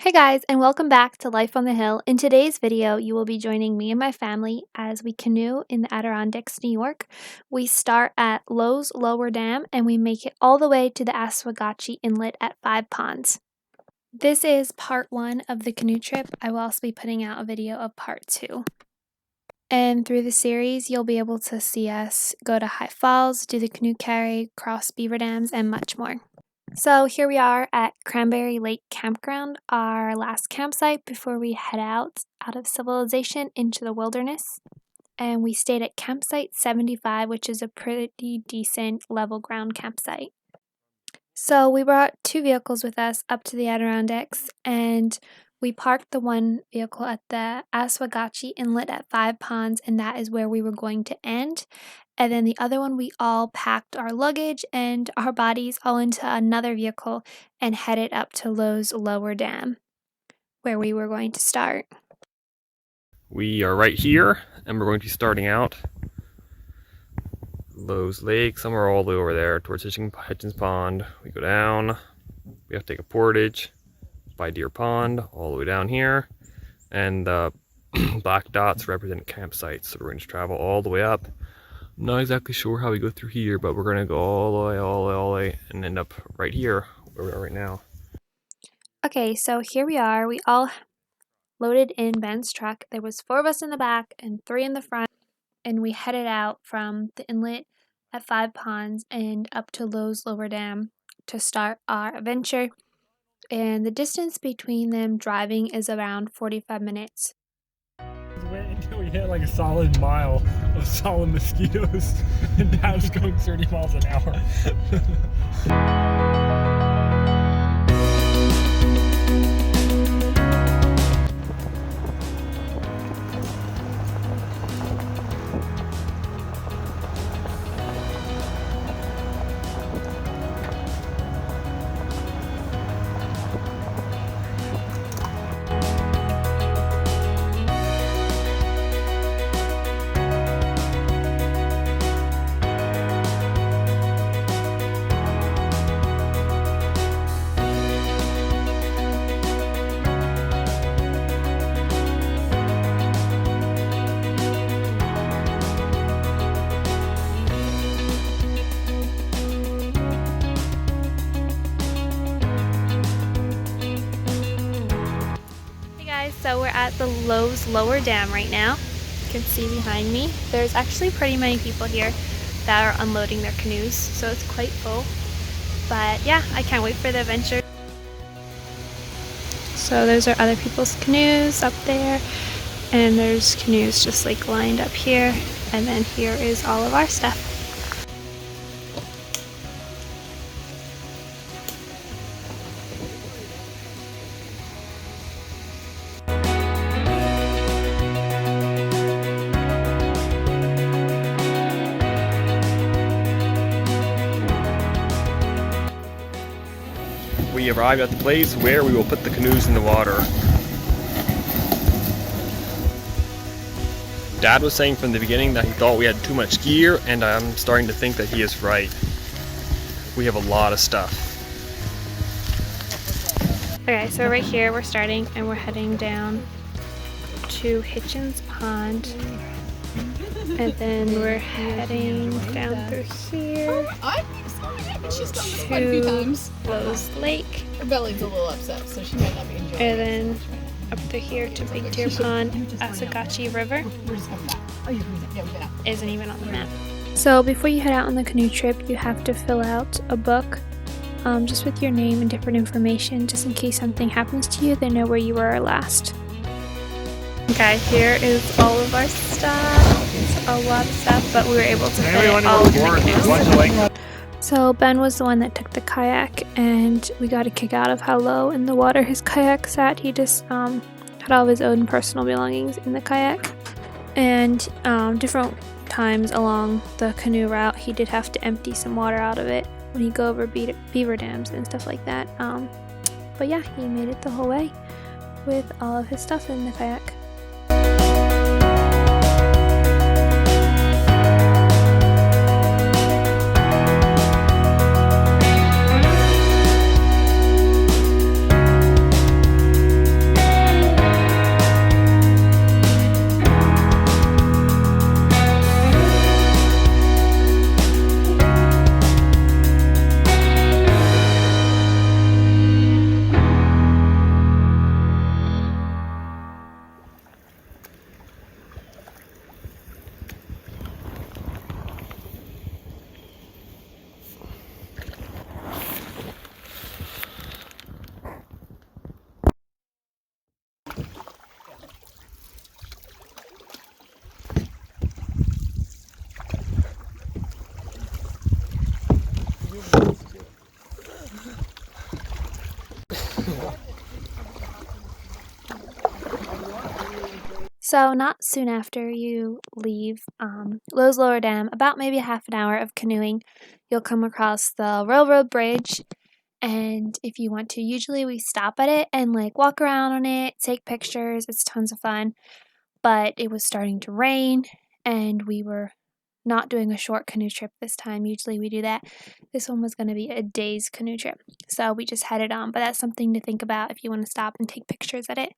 Hey guys, and welcome back to Life on the Hill. In today's video, you will be joining me and my family as we canoe in the Adirondacks, New York. We start at Lowe's Lower Dam and we make it all the way to the Oswegatchie Inlet at 5 Ponds. This is part 1 of the canoe trip. I will also be putting out a video of part 2. And through the series, you'll be able to see us go to High Falls, do the canoe carry, cross beaver dams, and much more. So here we are at Cranberry Lake Campground, our last campsite before we head out of civilization into the wilderness. And we stayed at campsite 75, which is a pretty decent level ground campsite. So we brought 2 vehicles with us up to the Adirondacks, and we parked the one vehicle at the Oswegatchie Inlet at 5 Ponds, and that is where we were going to end. And then the other one, we all packed our luggage and our bodies all into another vehicle and headed up to Lowe's Lower Dam, where we were going to start. We are right here, and we're going to be starting out Lowe's Lake, somewhere all the way over there towards Hitchens Pond. We go down, we have to take a portage by Deer Pond all the way down here, and the black dots represent campsites, so we're going to travel all the way up. I'm not exactly sure how we go through here, but we're going to go all the way, and end up right here where we are right now. Okay, so here we are. We all loaded in Ben's truck. There was 4 of us in the back and 3 in the front, and we headed out from the inlet at 5 Ponds and up to Lowe's Lower Dam to start our adventure. And the distance between them driving is around 45 minutes. Wait until we hit like a solid mile of solid mosquitoes and Dad's going 30 miles an hour. So we're at the Lowe's Lower Dam right now. You can see behind me. There's actually pretty many people here that are unloading their canoes, so it's quite full. But yeah, I can't wait for the adventure. So those are other people's canoes up there, and there's canoes just like lined up here, and then here is all of our stuff. We arrived at the place where we will put the canoes in the water. Dad was saying from the beginning that he thought we had too much gear, and I'm starting to think that he is right. We have a lot of stuff. Okay, so right here we're starting and we're heading down to Hitchens Pond. And then we're heading down through here to Lowe's Lake. Her belly's a little upset, so she might not be enjoying it. And then up through here to Big Deer Pond. Oswegatchie River isn't even on the map. So before you head out on the canoe trip, you have to fill out a book just with your name and different information, just in case something happens to you, they know where you were last. Okay, here is all of our stuff. It's a lot of stuff, but we were able to fit it all in the canoe. So Ben was the one that took the kayak, and we got a kick out of how low in the water his kayak sat. He just had all of his own personal belongings in the kayak. And different times along the canoe route, he did have to empty some water out of it when he go over beaver dams and stuff like that. But yeah, he made it the whole way with all of his stuff in the kayak. So not soon after you leave Lowe's Lower Dam, about maybe half an hour of canoeing, you'll come across the railroad bridge. And if you want to, usually we stop at it and like walk around on it, take pictures. It's tons of fun. But it was starting to rain and we were not doing a short canoe trip this time. Usually we do that. This one was going to be a day's canoe trip. So we just headed on. But that's something to think about if you want to stop and take pictures at it.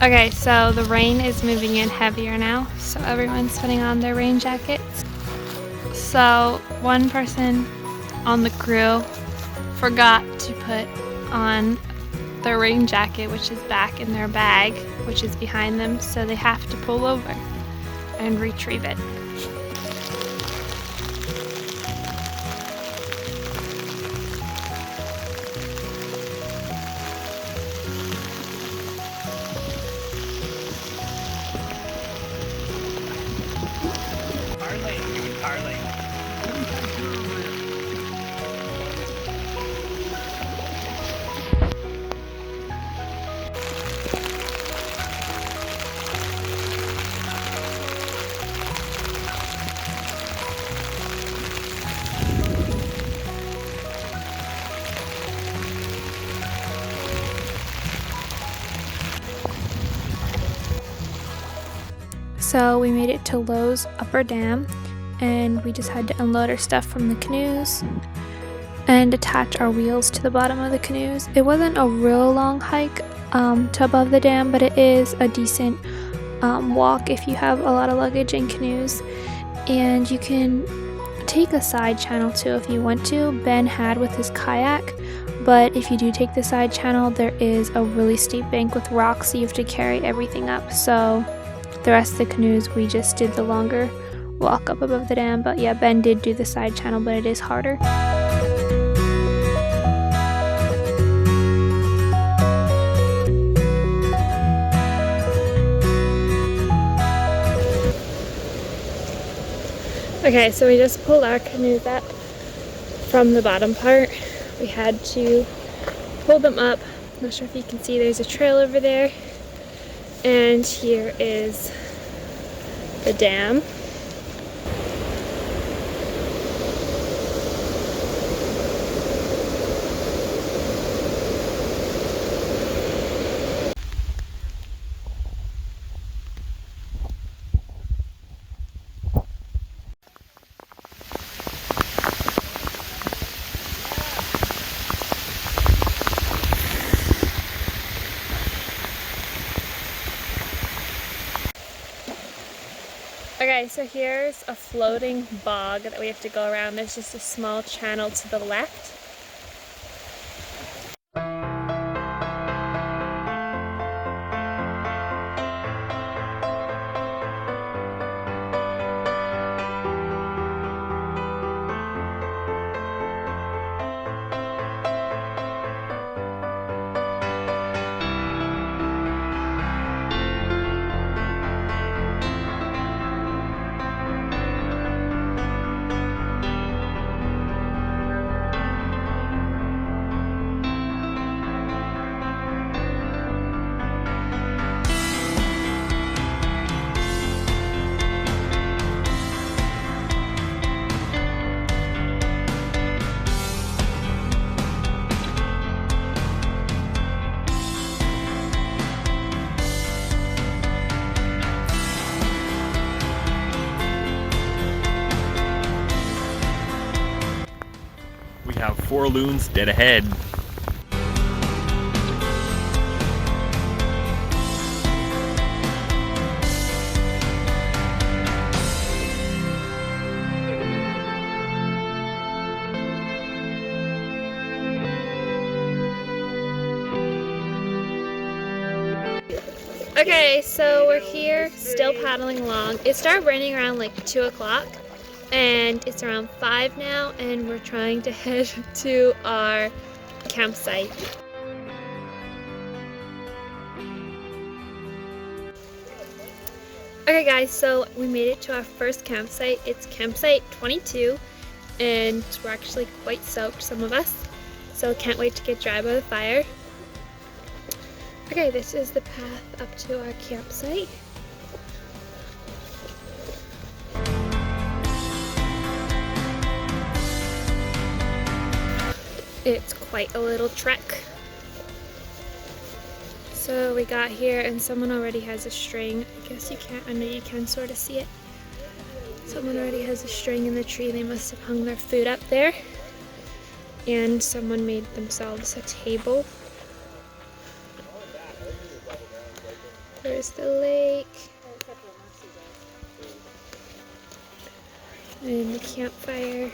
Okay, so the rain is moving in heavier now, so everyone's putting on their rain jackets. So one person on the crew forgot to put on their rain jacket, which is back in their bag, which is behind them, so they have to pull over and retrieve it. So we made it to Lowe's Upper Dam, and we just had to unload our stuff from the canoes and attach our wheels to the bottom of the canoes. It wasn't a real long hike to above the dam, but it is a decent walk if you have a lot of luggage and canoes. And you can take a side channel too if you want to. Ben had with his kayak, but if you do take the side channel, there is a really steep bank with rocks, so you have to carry everything up. So the rest of the canoes, we just did the longer walk up above the dam. But yeah, Ben did do the side channel, but it is harder. Okay, so we just pulled our canoes up from the bottom part. We had to pull them up. Not sure if you can see, there's a trail over there. And here is the dam. Okay, so here's a floating bog that we have to go around. There's just a small channel to the left. We have 4 loons dead ahead. Okay, so we're here still paddling along. It started raining around like 2 o'clock, and it's around 5 now, and we're trying to head to our campsite. Okay guys, so we made it to our first campsite. It's campsite 22, and we're actually quite soaked, some of us, so can't wait to get dry by the fire. Okay, this is the path up to our campsite. It's quite a little trek. So we got here and someone already has a string. I guess you can't, I know you can sort of see it. Someone already has a string in the tree. They must have hung their food up there. And someone made themselves a table. There's the lake. And the campfire.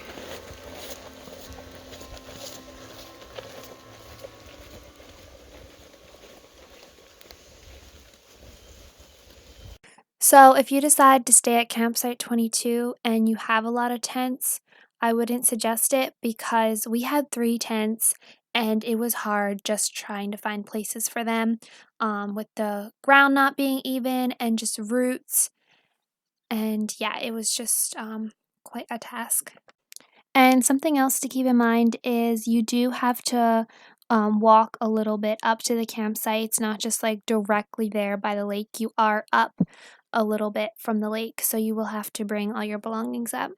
So if you decide to stay at campsite 22 and you have a lot of tents, I wouldn't suggest it because we had 3 tents and it was hard just trying to find places for them, with the ground not being even and just roots. And yeah, it was just quite a task. And something else to keep in mind is you do have to walk a little bit up to the campsite. It's not just like directly there by the lake. You are up a little bit from the lake, so you will have to bring all your belongings up.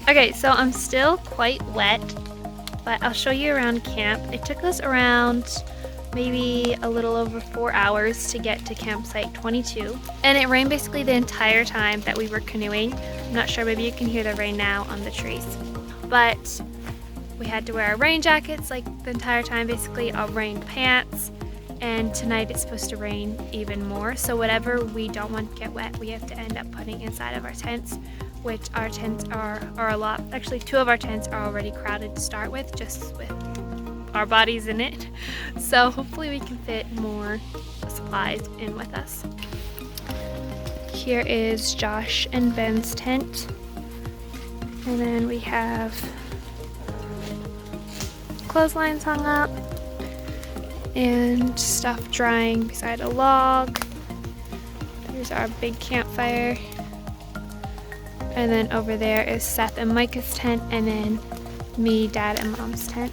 Okay, so I'm still quite wet, but I'll show you around camp. It took us around maybe a little over 4 hours to get to campsite 22, and it rained basically the entire time that we were canoeing. I'm not sure, maybe you can hear the rain now on the trees, but we had to wear our rain jackets like the entire time, basically our rain pants, and tonight it's supposed to rain even more, so whatever we don't want to get wet, we have to end up putting inside of our tents, which our tents are a lot. Actually, 2 of our tents are already crowded to start with, just with our bodies in it. So hopefully we can fit more supplies in with us. Here is Josh and Ben's tent. And then we have clotheslines hung up and stuff drying beside a log. There's our big campfire. And then over there is Seth and Micah's tent, and then me, Dad, and Mom's tent.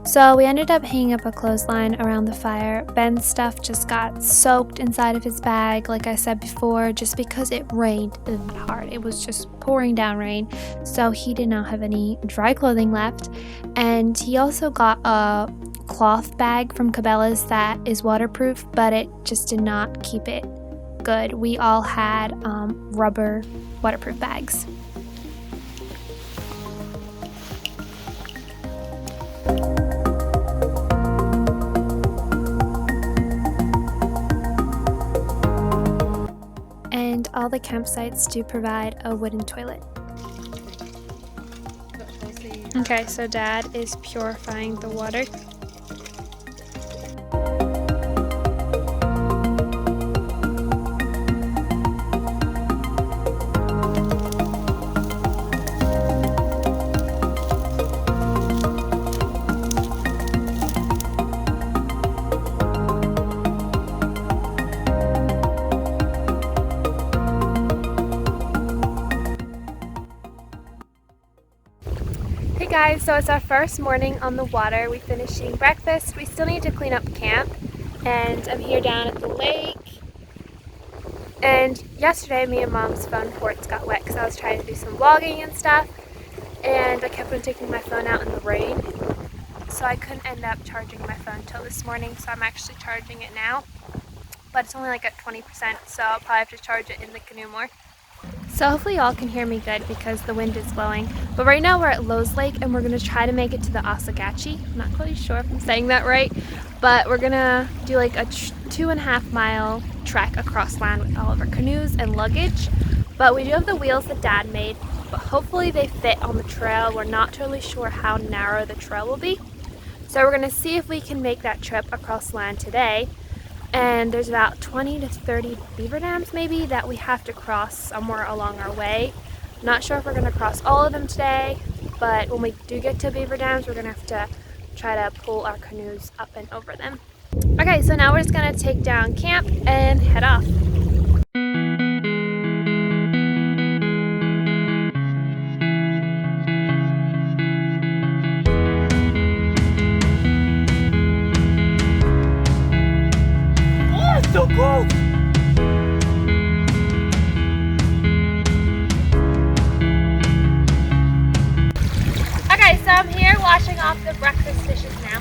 So we ended up hanging up a clothesline around the fire. Ben's stuff just got soaked inside of his bag, like I said before, just because it rained hard. It was just pouring down rain, so he did not have any dry clothing left. And he also got a cloth bag from Cabela's that is waterproof, but it just did not keep it good. We all had rubber waterproof bags. And all the campsites do provide a wooden toilet. Okay, so Dad is purifying the water. Hey guys, so it's our first morning on the water. We finished eating breakfast. We still need to clean up camp, and I'm here down at the lake. And yesterday, me and Mom's phone ports got wet because I was trying to do some vlogging and stuff, and I kept on taking my phone out in the rain, so I couldn't end up charging my phone till this morning, so I'm actually charging it now, but it's only like at 20%, so I'll probably have to charge it in the canoe more. So hopefully y'all can hear me good because the wind is blowing. But right now we're at Lowe's Lake and we're going to try to make it to the Oswegatchie. I'm not quite sure if I'm saying that right, but we're going to do like a 2.5 mile trek across land with all of our canoes and luggage. But we do have the wheels that Dad made, but hopefully they fit on the trail. We're not totally sure how narrow the trail will be. So we're going to see if we can make that trip across land today. And there's about 20 to 30 beaver dams maybe that we have to cross somewhere along our way. Not sure if we're going to cross all of them today, but when we do get to beaver dams, we're going to have to try to pull our canoes up and over them. Okay, so now we're just going to take down camp and head off. So cold! Okay, so I'm here washing off the breakfast dishes now.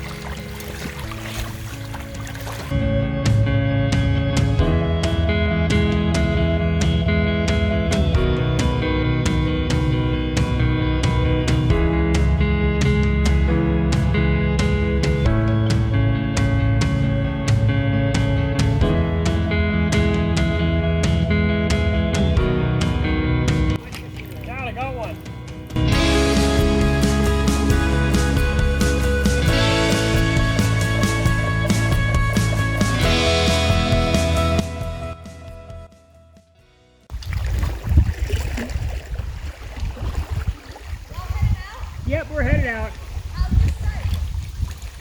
Dad, I got one. Yep, we're headed out.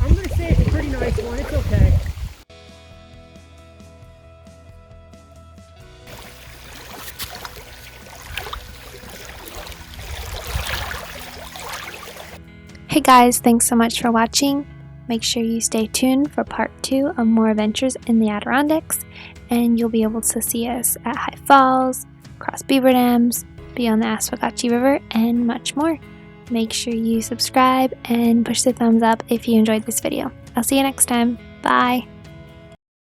I'm gonna say it's a pretty nice one. It's okay. Hey guys, thanks so much for watching. Make sure you stay tuned for part 2 of more adventures in the Adirondacks, and you'll be able to see us at High Falls, cross beaver dams, be on the Oswegatchie River, and much more. Make sure you subscribe and push the thumbs up if you enjoyed this video. I'll see you next time. Bye!